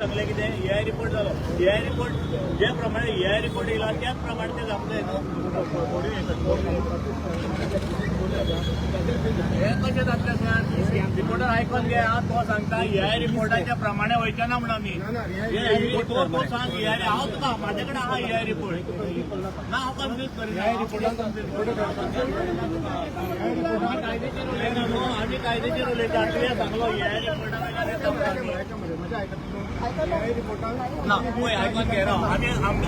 सांगले की AI report झालो. एआय रिपोर्ट जे प्रमाणे एआय रिपोर्ट येयला त्याच प्रमाणे ते जमतंय न्हू. हे कशें जातलें सर? रिपोर्टर आयकून घे. तो सांगता एआय रिपोर्टाच्या प्रमाणे वयचे ना म्हणून आमी. तो सांग एआय. हांव तुका म्हाजे कडेन आहा एआय रिपोर्ट ना. हांव कन्फ्यूज करिना. कायदेशीर उलयना न्हू. आमी कायदेशीर उलयता. तुवें सांगलो एआय रिपोर्टा ना पळय आयकून घे रे.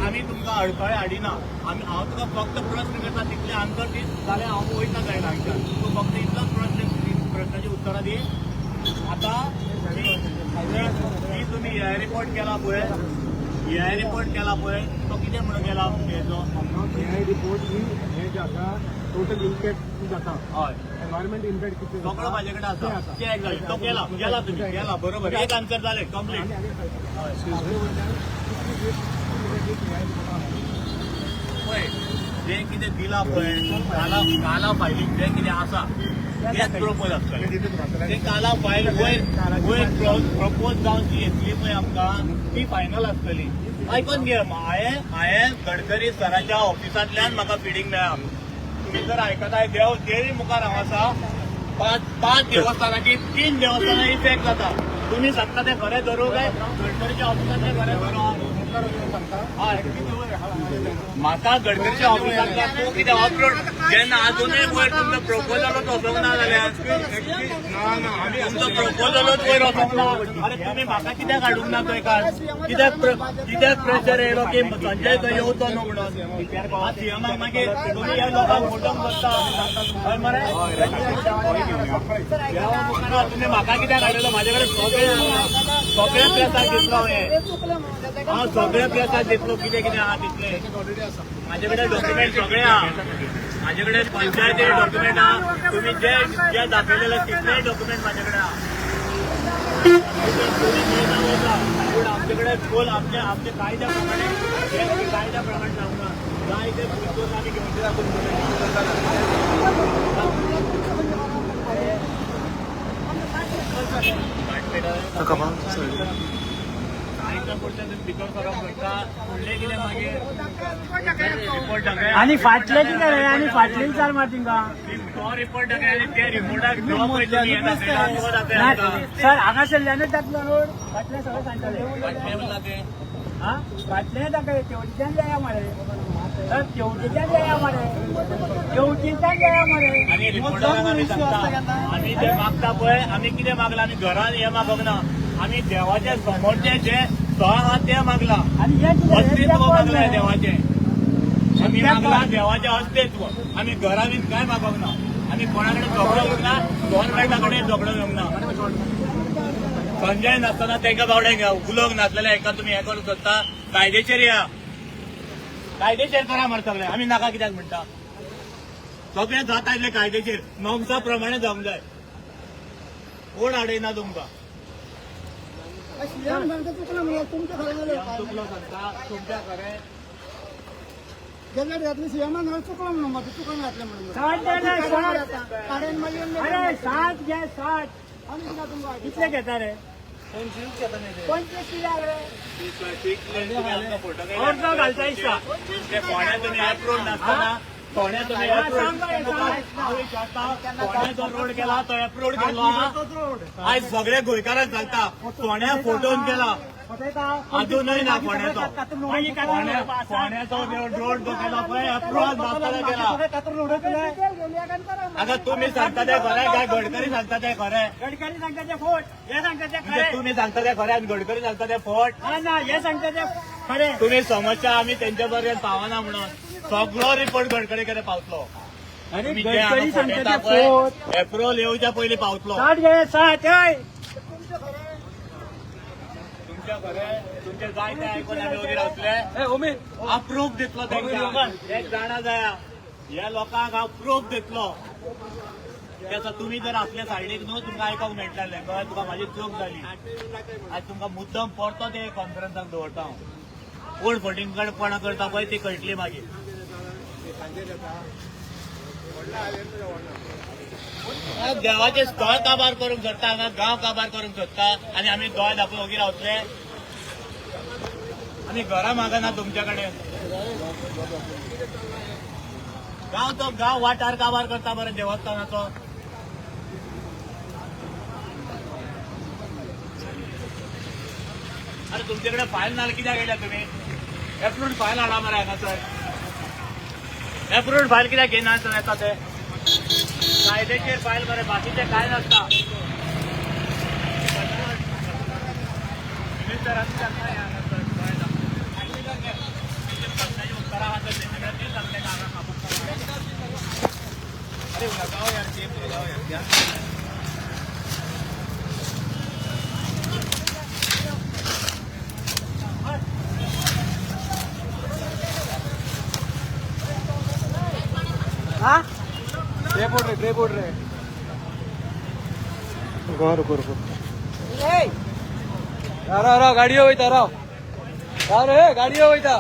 आमी तुमकां अडखळे हाडिना. हांव तुका फक्त प्रश्न करता तितले आन्सर दी जाल्यार हांव वयता जायना हांगच्यान. तूं फक्त इतलोच प्रश्नाची उतरां दी. आतां तुमी एआय रिपोर्ट केला पळय. एआय रिपोर्ट केला पळय तो कितें म्हणून केला हेजो एआय रिपोर्ट ही हे जे आसा टोटल इम्पॅक्ट जाता. हय एनवायरमेंट इम्पॅक्ट किती सगळो म्हाजे कडेन आसा. चॅक जालें. तो केला तुमी केला बरोबर. एक आन्सर जालें कंप्लीट. पळय जे कितें दिला पळय काला फायलींग जे कितें आसा तेच प्रपोज आसतलें. ते काला फायल वयर प्रपोज जावन जी येतली पळय आमकां ती फायनल आसतली. आयकून घे. हांवें गडकरी सराच्या ऑफिसांतल्यान म्हाका फिडींग मेळ्ळा. तुम्ही जर आयकताय देवी मुखार हांव आसा 5 देवस्थानाची 3 देवस्थानां इफेक्ट जाता. तुम्ही सांगता ते खरें धरूं काय गडकरीच्या ऑफिसांतले खरें धरूं? हय म्हाका गडकरीच्या ऑफिसांतल्यान तूं कितें अपलोड जेन्ना अजूनय वयर तुमचो प्रपोजलूच वचोंक ना जाल्यार तुमचो प्रपोजलूच वयर वचोंक ना. अरे तुमी म्हाका कित्याक हाडूंक ना थंय काल? कित्याक प्रेशर येयलो की संजय थंय येवचो न्हू म्हणून? सीएमाक मागीर तुमी ह्या लोकांक फोटोंक बसता हय मरे. तुमी म्हाका कित्याक हाडलो? म्हाजे कडेन सगळे प्रेसाक दितलो हांव सगळे प्रेसाक दितलो कितें कितें आहा तितले. म्हाजे कडेन डॉक्युमेंट सगळे आहा. म्हाजे कडेन पंचायती डॉक्युमेंट आहा. तुमी जे दाखयलेले तितलेय डॉक्युमेंट म्हाजे कडेन आहा. पूण आमचे कडेन फूल आमचे कायद्या प्रमाणे कायद्या प्रमाणे जावना. जाय ते भितून आमी घेवचे दाखोवन आणि फाटले कितें रे? आणि फाटले विचार मार तिंका. तो रिपोर्ट दाखय ते रिपोर्टाक सर हांगा सरल्यानूच जातलो रोड. फाटले सगळे सांगतले. हा फाटले दाखय तेवटेच्यान जाया मरे. सर तेवटेच्यान जाया मरे. तेवटेच्यान जाया मरे. आणि रिपोर्टाक आमी सांगता आमी जे मागता पळय आमी कितें मागला? आमी घरान हे मागोंक ना. आमी देवाचे समोरचे जे स्थळ आहा ते मागला. अस्तित्व मागलाय देवाचे. आमी मागला देवाचे अस्तित्व. आमी घरा बीन काय मागोंक ना. आमी कोणा कडेन झगडो घेवंक ना. गव्हर्नमेंटा कडेन झगडो घेवंक ना. संजय नासतना तांकां बावड्यांक उलोवंक नासलेले हेका तुमी हे करूंक सोदता. कायदेशीर या कायदेशीर करा मरे सगळे. आमी नाका कित्याक म्हणटा? सगळे जाता इतले कायदेशीर नॉर्म्सा प्रमाणे जावंक जाय. कोण हाडयना तुमकां? चुकलो सांगता तुमच्या खरें सीएमान चुकलो म्हणून मात्र चुकून घातले म्हणून 60 घे 60. कितले घेता रे? 25 कित्याक रे? फोटो घालता दिसता. ते फोण्या तुमी एप्रोड नासतना फोण्या तुमी फोण्याचो रोड केला तो एप्रोड केलो. आयज सगळे गोंयकारांक सांगता फोण्या फोटोन केला. अजूनय ना फोण्याचो रोड जो केला पळय एप्रोड नासतना केला. आता तुम्ही सांगता ते खरें काय गडकरी सांगता ते खरें? गडकरी सांगता ते फोट. हे सांगता ते खरे. तुम्ही सांगता ते खरें आणि गडकरी सांगता ते फोट. ना हे सांगता ते खरे. तुम्ही समस्या आम्ही त्यांच्या पर्यंत पावना म्हणून सगळो रिपोर्ट गडकरी कडे पावतलो. गडकरी सांगता ते फोट. एप्रिल येवच्या पयलीं पावतलो. 60 घे 60. तुमच्या घरे तुमचे जाय ते आयकून आमी वगैरे रावतले. हांव प्रूफ दितलो तांकां. एक जाणा जाया ह्या लोकांक हांव प्रूफ दितलो. त्याचा तुम्ही जर असल्या सायडीक न्हू तुमकां आयकूंक मेळटलें. कळ्ळें तुका म्हाजी चूक जाली. आज तुमकां मुद्दम परतो ते कॉन्फरन्साक दवरता हांव. कोण फटींगपणां करता पळय ती कळटली मागीर. देवाचे स्थळ काबार करूंक सोदता. हांगा गांव काबार करूंक सोदता. आनी आमी दोळे दाखोवन वगैरे रावतले. आणि घरा मागा ना तुमच्याकडे गाव वाटार काबार करता बरं देवस्थानाचो. अरे तुमच्याकडे फाईल नाल कित्याक गेल्या तुम्ही? एप्रूव्ड फाईल हाडा मरे हांगा सर. एप्रूव्ड फाईल कित्याक घेना येता ते कायदेशीर फाईल मरे, बाकीचे काय नसता. ट्रे बोर्ड रे घर राव गाडी वयता राव रे गाडी वयता.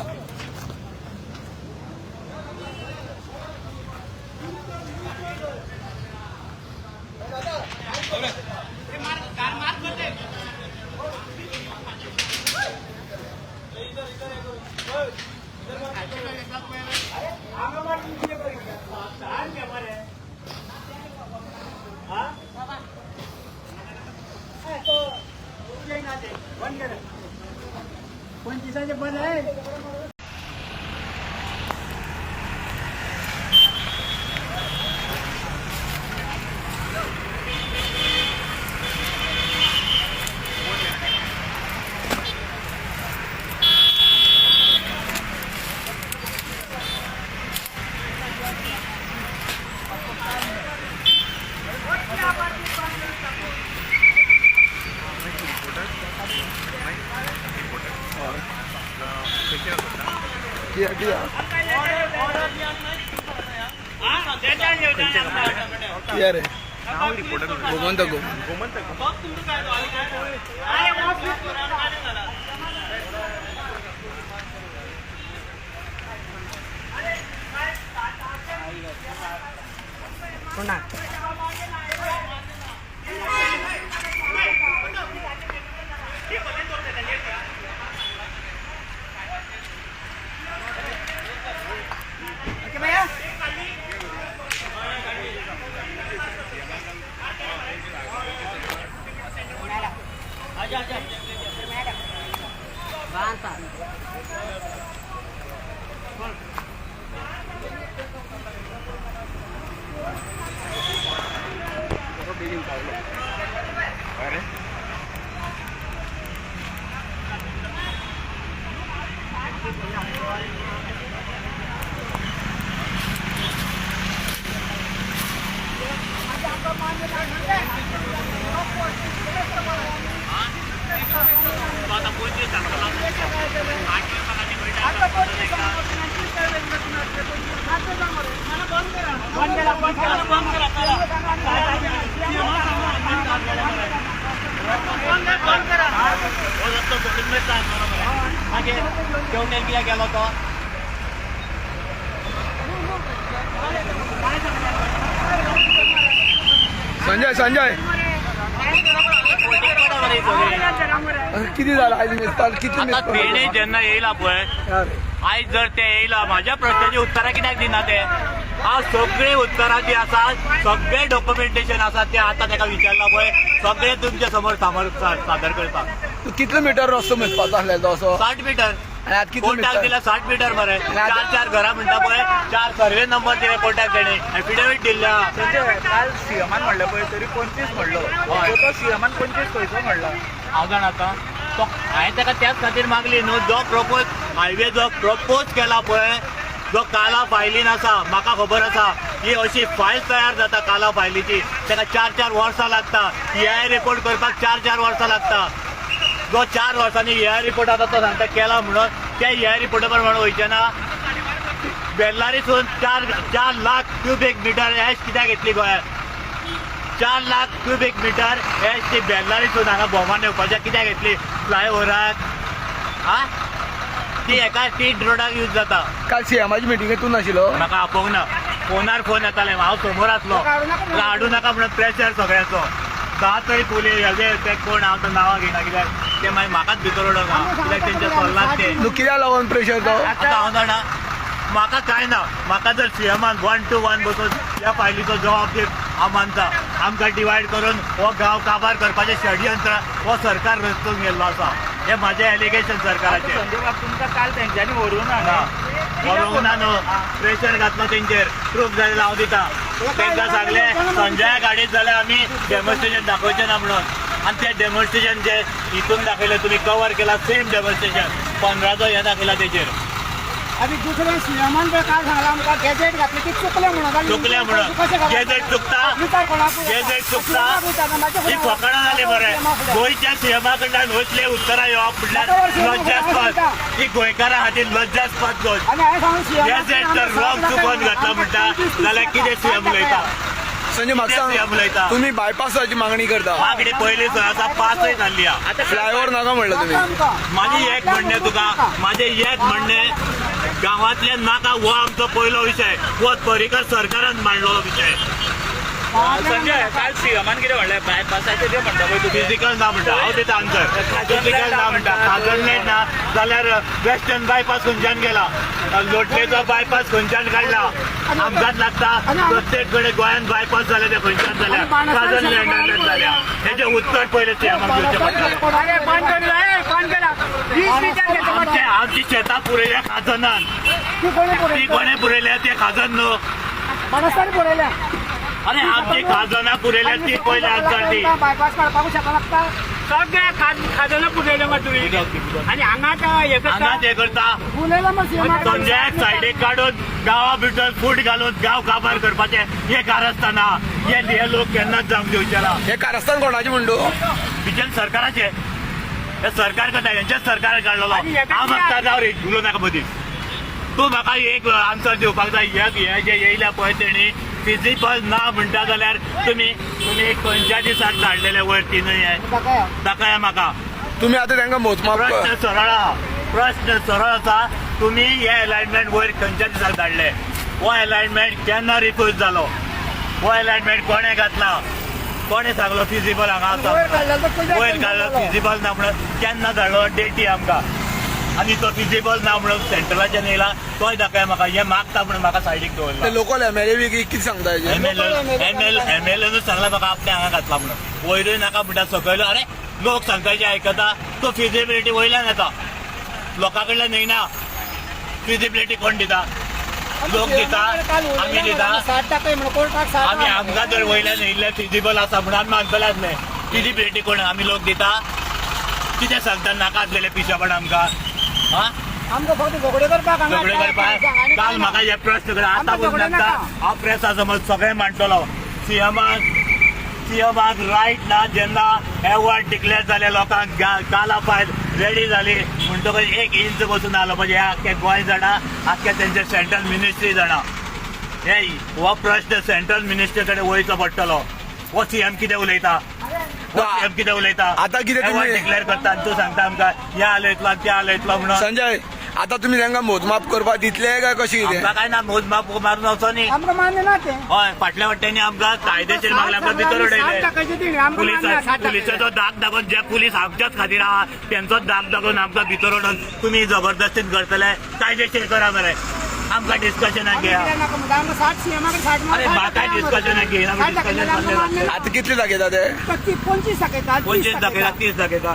पंचवीसाचे बंद आहे. गेलो तो संजय किती झालं आता फेणी जेन्ना येयला पळय आयज जर ते येयला माझ्या प्रश्नाची उत्तरां कित्याक दिना ते? आज सगळे उत्तरां जी आसात सगळे डॉक्युमेंटेशन आसा ते आता ताका विचारला पळय सगळे तुमच्या समोर सादर करता. कितले मीटर रस्तो मेजपाचो आसलेलो असो? 60 मीटर. कोर्टाक कोर्टाक दिला 60 मीटर मरे. 4 घरां म्हणटा पळय 4 सर्वे नंबर दिले कोर्टाक तेणे एफिडेविट दिल्या. काल सीएमान म्हणलं पळय तरी 25 म्हणलो. तो सीएमान 25 खंयचो म्हणला हांव जाणाता तो हांवें ताका त्याच खातीर मागली न्हू जो प्रपोज हायवे जो प्रपोज केला पळय जो काला फायलीन आसा म्हाका खबर आसा ही अशी फायल तयार जाता काला फायलीची ताका 4-4 वर्सां लागता. EIA रिपोर्ट करपाक 4-4 वर्सां लागता. जो 4 वर्सांनी EIA रिपोर्ट आतां तो सांगता केला म्हणून त्या EIA रिपोर्टा प्रमाणे वयचे ना. बेल्लारीसून 4 लाख क्युबिक मीटर एश कित्याक घेतली गोंयांत? 4 लाख क्युबिक मीटर एश ती बेल्लारीसून हांगा भोवमान येवपाच्या कित्याक घेतली? फ्लायओव्हराक ती एका स्ट्रीट रोडाक यूज जाता. काल सीएमाची मिटिंगेत तूं नाशिल्लो? म्हाका आपोवंक ना. फोनार फोन येताले हांव समोर आसलो हाडूं नाका म्हणून प्रेशर सगळ्याचो. 10 तरी पुलीस हेजे ते कोण हांव तर नांवां घेयना कित्याक ते मागीर म्हाकाच भितर उडोवना कित्याक तेंचे सल्लाच ते न्हू कित्याक लागून प्रेशर तो आतां हांव जाणा म्हाका कांय ना म्हाका जर सीएमान 1 to 1 बसून ह्या फायलीचो जबाब दिवप हांव मानता आमकां डिवायड करून हो गांव काबार करपाचें षडयंत्र हो सरकार रचून गेल्लो आसा हें म्हाजें एलिगेशन सरकाराचें संजय बाब तुमकां काल तेंच्यांनी व्हरून ना न्हू प्रेशर घातलो तेंचेर प्रूफ जाल्यार हांव दिता तेंकां सांगलें संजया गाडीत जाल्यार आमी डेमॉन्स्ट्रेशन दाखोवचें ना म्हणून आनी तें डेमॉन्स्ट्रेशन जे हितून दाखयलें तुमी कवर केला सेम डेमॉन्स्ट्रेशन 15 हें दाखयला तेचेर आनी दुसरें सीएमान पळय काल सांगलां आमकां गॅजेट घातलें की चुकलें म्हणून गॅजेट चुकता ही फकाणां जाली मरे गोंयच्या सीएमा कडल्यान असले उतरां येवप म्हणल्यार लज्जास्पद ही गोंयकारां खातीर लज्जास्पद गोष्ट गॅजेट जर रॉंग चुकोवन घातला म्हणटा जाल्यार कितें सीएम उलयता संजय म्हाका सीएम उलयता तुम्ही बायपासाची मागणी करता मागणी पयलीं खंय आसा पासय जाल्ली आहा फ्लायओव्हर नाका म्हणलं तुम्ही माझी एक म्हणणें तुका माझे एक म्हणणें गांवांतले नाका हो आमचो पयलो विशय हो पर्रीकर सरकारान मांडलो विशय संजय काल सीएमान कितें म्हणलें बायपासाचें जें म्हणटा पळय फिजिकल ना म्हणटा हांव दिता आन्सर फिजिकल ना म्हणटा खाजणलें ना जाल्यार वेस्टर्न बायपास खंयच्यान गेला लोटलेचो बायपास खंयच्यान काडला आमकांच लागता प्रत्येक कडेन गोंयांत बायपास जाले ते खंयच्यान जाल्या खाजण लँडांतल्यान जाल्या हेजें उत्तर पयलें सीएमाक दिवचें पडटलें आमची शेतां पुरयल्या खाजणान ती कोणें पुरयल्या ते खाजण न्हू अरे आमची खाजणां पुरयल्या ती पयले आन्सर दी बायपास काडपाक शकता सगळे खाजणां पुरयले मग तुमी आनी हांगाच हे करता संजयाक सायडीक काडून गांवा भितर फूट घालून गांव काबार करपाचें हे कारस्थाना हे लोक केन्नाच जावंक दिवचे ना हे कारस्थान कोणाचें म्हणटू बिजन सरकाराचे हे सरकार करता हेंचेच सरकार काडलेलो हांव मागता जावं रे उलोव नाका मदीं तूं म्हाका एक आन्सर दिवपाक जाय हे जे येयल्या पळय तेणी फिजिबल ना म्हणटा जाल्यार तुमी खंयच्या दिसाक धाडलेले वयर तिनूय हे दाखया म्हाका तुम्ही आता तांकां मोजमाप प्रश्न सरळ आसा तुमी हे अलायनमेंट वयर खंयच्या दिसाक धाडले हो अलायनमेंट केन्ना रिफ्यूज जालो हो अलायनमेंट कोणें घातला कोणें सांगलो फिजिबल हांगा आसा वयर घालो फिजिबल ना म्हणून केन्ना धाडलो डेटी आमकां आनी तो फिजिबल ना म्हणून सेंट्रलाच्यान येयला तोय दाखया म्हाका हे मागता म्हणून म्हाका सायडीक दवरला लोकल एमएलए बी कितें सांगता एमएलएनूच सांगला म्हाका आपल्या हांगा घातला म्हणून वयरूय नाका म्हणटा सकयलो अरे लोक सांगताचे आयकता तो फिजिबिलिटी वयल्यान येता लोकां कडल्यान येयना फिजिबिलिटी कोण दिता लोक दिता आमी दिता आमी आमकां जर वयल्यान येयल्ले फिजिबल आसा म्हणून आमी मानतले आसले फिजिबिलिटी कोण आमी लोक दिता कितें सांगता नाका आसलेले पिशेपण आमकां झगडे करपाक काल म्हाका हे प्रश्न आतां बसून हांव प्रेसा समज सगळें मांडटलो सीएमाक रायट ना जेन्ना एवॉर्ड डिक्लेअर जाले लोकांक काला फायल रेडी जाली म्हणटकच 1 इंच बसून आलो म्हणजे आख्खे गोंय जाणा आख्खे तेंचे सेंट्रल मिनिस्ट्री जाणा हो प्रश्न सेंट्रल मिनिस्ट्री कडेन वयचो पडटलो हो सीएम कितें उलयता कितें उलयता आतां कितें तुमी डिक्लेअर करता आनी तूं सांगता आमकां ह्या आलयतलो त्या आलयतलो म्हणून संजय आता तुम्ही तांकां मोजमाप करपाक दितले काय कशें कितें आमकां काय ना मोजमाप मारून वचो न्ही आमकां मान्य ना तें हय फाटल्या वाटेनी आमकां कायदेशीर मागल्या आमकां भितर उडयले पुलिसाचो दाग दाखोवन जे पुलीस आमच्याच खातीर आहा तेंचोच दाग दाखोवन आमकां भितर उडोवन तुमी जबरदस्तीन करतले कायदेशीर करा मरे आमकां डिस्कशनाक घेया अरे म्हाका डिस्कशनाक घेयना आता कितले दाखयता ते 25 दाखयतात 25 दाखयता 30 दाखयता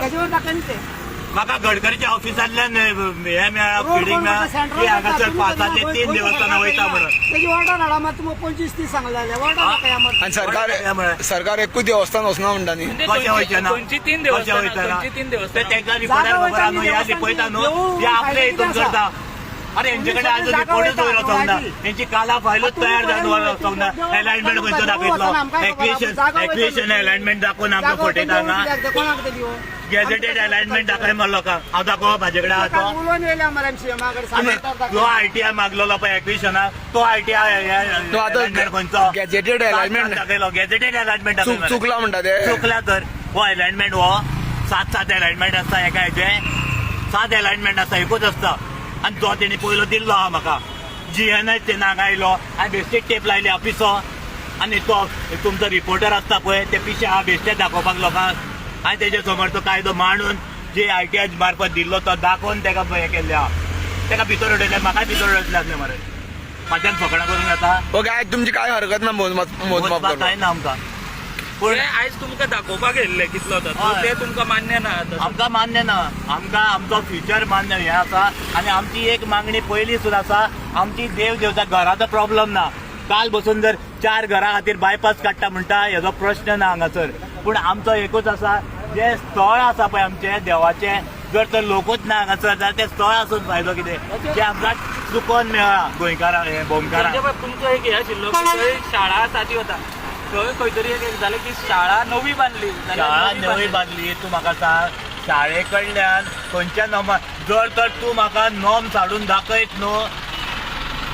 म्हाका गडकरीच्या ऑफिसांतल्यान हे मेळ्ळा फिडींग मेळ्ळा की हांगासर पावसाचे 3 देवस्थानां वयता म्हणून तेजी ऑर्डर हाडा मात तुमकां 25-30 सांगलेले ऑर्डर आणि सरकार एकूच देवस्थान वचना म्हणटा न्ही कशें वयचें ना कशें वयता ना ते तांकां रिपोर्टार खबर आहा न्हू ह्या लिपयता न्हू हे आपले हितून करता अरे हेंचे कडेन आजून रिपोर्टूच वयर वचोंक ना हेंची काला फायलूच तयार जावन वचोंक ना अलायनमेंट खंयचो दाखयतलो एक्विशन अलायनमेंट दाखोवन आमकां फटयता हांगा गॅजेटेड अलायनमेंट दाखय मग लोकांक हांव दाखोवप म्हाजे कडेन आहा तो आयटीआय मागलेलो पळय एक्विशनाक तो आयटीआय खंयचो गॅजेटेड अलायनमेंट दाखयलो गॅजेटेड अलायनमेंट दाखयलो चुकला म्हणटा ते चुकला तर हो अलायनमेंट हो 7 अलायनमेंट आसता एका हेचे 7 अलायनमेंट आसता एकूच आसता आनी तो तेणी पयलो दिल्लो आहा म्हाका GNS ते नाग आयलो आनी बेश्टेच टेप लायली ऑफिसो आनी तो तुमचो रिपोर्टर आसता पळय ते पिशे आहा बेश्टेच दाखोवपाक लोकांक आनी तेजे समोर तो कायदो मांडून जे ITI मार्फत दिल्लो तो दाखोवन ताका हे केल्ले आहा ताका भितर उडयले म्हाकाय भितर उडयतले आसले मरे म्हाज्यान फकाणां करून येता ओके आयज तुमची काय हरकत ना मोजमाप काय करपाक ना आमकां पूण आयज तुमकां दाखोवपाक येयल्ले कितलो हय. ते तुमकां मान्य ना आमकां मान्य ना आमकां आमचो फ्युचर मान्य हे आसा आनी आमची एक मागणी पयली सुद्दां आसा आमची देवता घराचो प्रॉब्लेम ना काल बसून जर 4 घरां खातीर बायपास काडटा म्हणटा हेजो प्रश्न ना हांगासर पूण आमचो एकूच आसा जे स्थळ आसा पळय आमचे देवाचें जर तर लोकूच ना हांगासर जाल्यार तें स्थळ आसून फायदो कितें जे आमकां चुकोवन मेळ्ळा गोंयकारांक हे भोमकारांक तुमचो एक हे आशिल्लो थंय शाळा सादी होता थंय खंय तरी एक जालें की शाळा नवी बांदली शाळा नवी बांदली तूं म्हाका सांग शाळे कडल्यान खंयच्या नॉर्मा जर तर तूं म्हाका नॉर्म्स हाडून दाखयत न्हू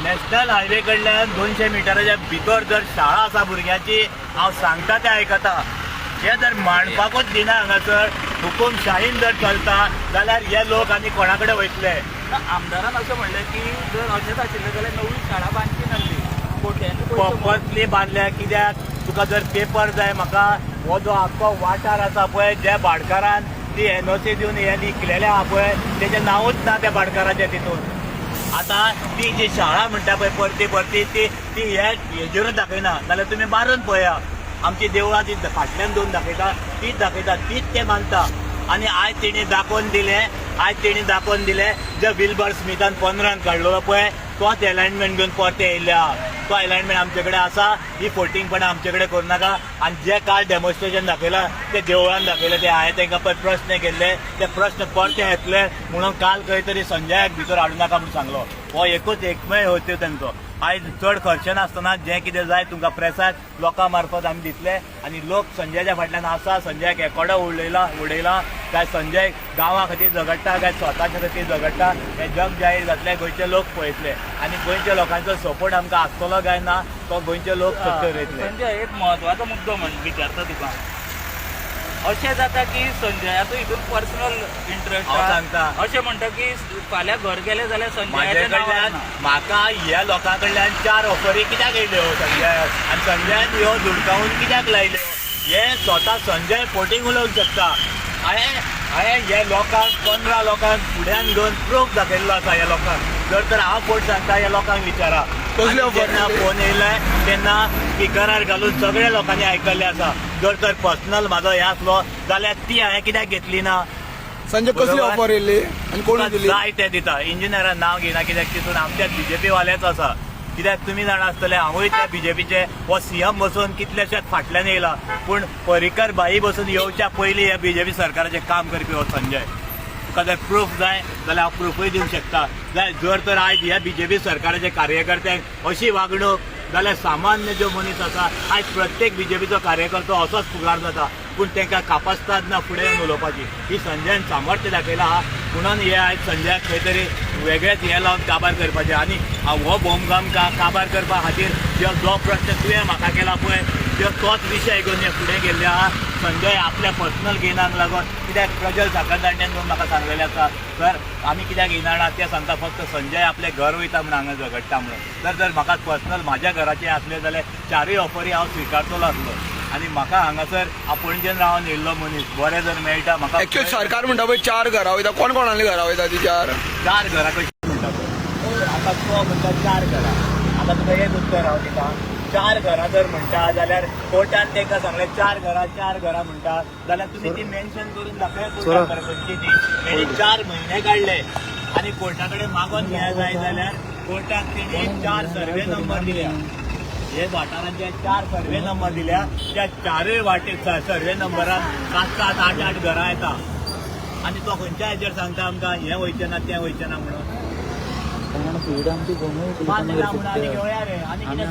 नॅशनल हायवे कडल्यान 200 मिटराच्या भितर जर शाळा आसा भुरग्याची हांव सांगता तें आयकता हे जर मांडपाकूच दिना हांगासर हुकूमशाहीन जर चलता जाल्यार हे लोक आनी कोणा कडेन वयतले आमदारान अशें म्हणलें की जर अशेंच आशिल्लें जाल्यार नवी शाळा बांदची नासली पर्पजली बांदल्या कित्याक तुका जर पेपर जाय म्हाका हो जो आख्खो वाठार आसा पळय ज्या भाटकारान ती NOC दिवन हे लिखलेलें आहा पळय तेजें नांवूच ना त्या भाटकाराचें तितून आतां ती जी शाळा म्हणटा पळय परती ती हेजेरूच दाखयना जाल्यार तुमी मारून पळया आमची देवळां ती फाटल्यान दोन दाखयता तीच ते मानता आनी आयज तेणी दाखोवन दिले जे विल्बर स्मिथान 15 काडलेलो पळय तोच अलायनमेंट घेवन परते येयल्ले आहा तो अलायनमेंट आमचे कडेन आसा ही फोटिंगपणां आमचे कडेन करूं नाका आनी जे काल डेमॉन्स्ट्रेशन दाखयलां ते देवळान दाखयलें ते हांवें तांकां पळय प्रश्न केल्ले ते प्रश्न परते येतले म्हणून काल खंय तरी संजयाक भितर हाडूं नाका म्हणून सांगलो हो एकूच एकमेव होत्यो तेंचो आयज चड खर्च नासतना जें कितें जाय तुमकां प्रेसाक लोकां मार्फत आमी दितले आनी लोक संजयाच्या फाटल्यान आसा संजयाक एकोडो उडयला काय संजय गांवां खातीर झगडटा काय स्वताच्या खातीर झगडटा हें जग जाहीर जातलें गोंयचे लोक पळयतले आनी गोंयच्या लोकांचो सपोर्ट आमकां आसतलो काय ना तो गोंयचे लोक सत्तर येतले संजय एक म्हत्वाचो मुद्दो विचारता तुका अशें जाता की संजयाचो हितून पर्सनल इंटरेस्ट हांव सांगता अशें म्हणटा की फाल्यां घर गेलें जाल्यार म्हाजे संजयाचें नांव कडल्यान येना. म्हाका ह्या लोकां कडल्यान 4 ऑफरी कित्याक येयल्यो संजय आनी संजयान ह्यो धुडकावून कित्याक लायल्यो हे स्वता संजय फोटींग उलोवंक शकता हांवें हे लोकांक 15 लोकांक फुड्यान घेवन प्रूफ दाखयल्लो आसा ह्या लोकांक जर तर हांव फोट सांगता ह्या लोकांक विचारा कसले offer? जेन्ना फोन येयलाय तेन्ना स्पिकरार घालून सगळ्या लोकांनी आयकल्ले आसा जर तर पर्सनल म्हाजो हे आसलो जाल्यार ती हांवें कित्याक घेतली ना संजय कसली ऑफर येयल्ली आनी कोण दिली जाय ते दिता इंजिनियरान नांव घेयना कित्याक तितून आमच्या BJP वालेच आसा कित्याक तुमी जाणा आसतले हांवूय त्या BJPचे हो CM बसून कितलेशेच फाटल्यान येयला पूण पर्रीकर बाई बसून येवच्या पयलीं हे BJP सरकाराचें काम करपी हो संजय तुका जर प्रूफ जाय जाल्यार हांव प्रूफूय दिवंक शकता जर तर आयज ह्या BJP सरकाराचे कार्यकर्त्यांक अशी वागणूक जाल्यार सामान्य जो मनीस आसा आयज प्रत्येक BJPचो कार्यकर्तो असोच फुगार जाता पूण तांकां कापासतात ना फुडें येवन उलोवपाची ही संजयान सामर्थ्य दाखयला आहा म्हणून हे आयज संजयाक खंय तरी वेगळेच हे लावन काबार करपाचें आनी हो बोमगाम काबार करपा खातीर जो प्रश्न तुवें म्हाका केला पळय तोच विशय घेवन हे फुडें गेल्ले आहा संजय आपल्या पर्सनल गेनाक लागून कित्याक प्रजल साखरदांड्यान म्हणून म्हाका सांगलेलें आसा सर आमी कित्याक येनाना तें सांगता फक्त संजय आपलें घर वयता म्हणून हांगा झगडटा म्हणून जर म्हाका पर्सनल म्हाज्या घराचें आसलें जाल्यार 4 ऑफरी हांव स्विकारतलो आसलो आनी म्हाका हांगासर पणजेन रावन येयल्लो मनीस बरें जर मेळटा म्हाका एक्चुअली सरकार म्हणटा पळय 4 घरां वयता कोण कोणाली घरां वयता ती 4 घरां कशी म्हणटा पळय आतां तो म्हणटा 4 घरां आतां तुका एक उत्तर हांव दिता 4 घरां जर म्हणटा जाल्यार कोर्टान तांकां सांगलें 4 घरां म्हणटा जाल्यार तुमी ती मेन्शन करून दाखया खंयची ती तेणी 4 म्हयने काडले आनी कोर्टा कडेन मागोन घ्या जाय जाल्यार कोर्टाक तेणी 4 सर्वे नंबर दिल्या हे वाठारांचे 4 सर्वे नंबर दिल्या त्या 4 वाटे सर्वे नंबरान 7-7, 8-8 घरां येता आनी तो खंयच्या हेचेर सांगता आमकां हें वयचें ना तें वयचें ना म्हणून आनी घेवया रे आनी कितें